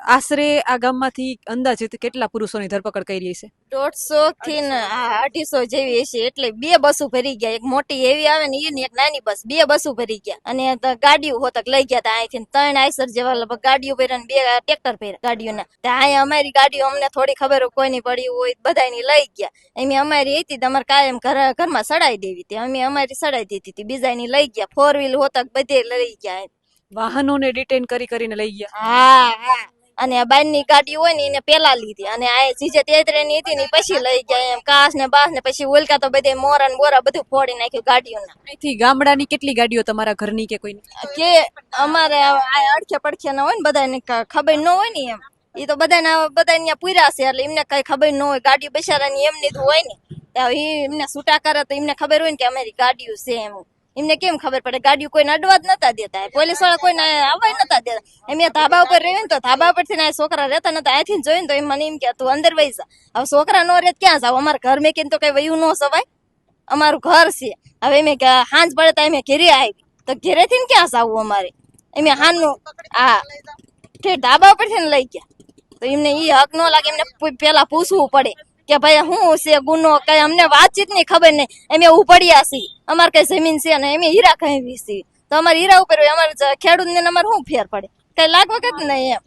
આશરે આ ગામમાંથી અંદાજિત કેટલા પુરુષોની ધરપકડ કરી છે? 150 થી 250 જેવી હશે. એટલે બે બસો ભરી ગયા, એક મોટી એવી આવે ને એ ને એક નાની બસ, બે બસો ભરી ગયા. અને ગાડીઓ હોતક લઈ ગયા હતા અહીંથી 3 આઈસર જેવા લગભગ ગાડીઓ ભર્યા ને 2 ટ્રેક્ટર ભર્યા ગાડીઓના. અહીંયા અમારી ગાડીઓ અમને થોડી ખબર કોઈ ની પડી હોય બધાની લઈ ગયા. એમ અમારી હતી તમારે કાયમ ઘરમાં સડાઈ દેવી હતી, અમે અમારી સડાઈ દીધી હતી, બીજાની લઈ ગયા. 4 વ્હીલ હોતક બધે લઈ ગયા. વાહનોને ડિટેન કરીને લઈ ગયા. હા. અને આ બારની ગાડી હોય ને એને પેલા લીધી, અને આ જીજે તેતરેની હતી ને પછી લઈ ગયા. એમ કાસ ને બાસ ને પછી ઓલકા તો બધે મોરા ને બોરા બધું ફોડી નાખ્યું ગાડીઓના. અહીંથી ગામડાની કેટલી ગાડીઓ તમારા ઘરની કે કોઈની? કે અમારે અડખે પડખે ના હોય ને બધાને ખબર ન હોય ને, એમ એ તો બધા પૂર્યા છે એટલે એમને કઈ ખબર ન હોય. ગાડીઓ બિચારાની એમની જ હોય ને, એમને છૂટા કરે તો એમને ખબર હોય ને કે અમારી ગાડીઓ છે. એમને કેમ ખબર પડે? ગાડીઓ કોઈને અડવા જ નતા દેતા, પોલીસ વાળા કોઈને આવવા નતા દેતા. એમ ધાબા ઉપર રહ્યું ને તો ધાબા ઉપરથી છોકરા રહેતા નતા, અહીંથી જોઈને તો એમ મને એમ કે તું અંદર વહી જા. હવે છોકરા નો રે ક્યાં જાવ? અમારા ઘર મેં કેમ તો કઈ વયું ન સવાય, અમારું ઘર છે. હવે એમ હાંજ પડે તો અમે ઘેરે આવી, તો ઘેરેથી ને ક્યાં જાવું અમારે? એમ હાનનું ધાબા ઉપરથી ને લઈ ગયા. તો એમને ઈ હક ન લાગે, એમને પેલા પૂછવું પડે કે ભાઈ શું છે ગુનો, કઈ અમને વાતચીત ની ખબર નહીં. અમે ઉપડ્યા છીએ, અમારે કઈ જમીન છે ને અમે હીરા ખાવી છીએ, તો અમારે હીરા ઉપર અમારે ખેડૂત ને અમારે શું ફેર પડે? કઈ લાગવા કે નહીં એમ.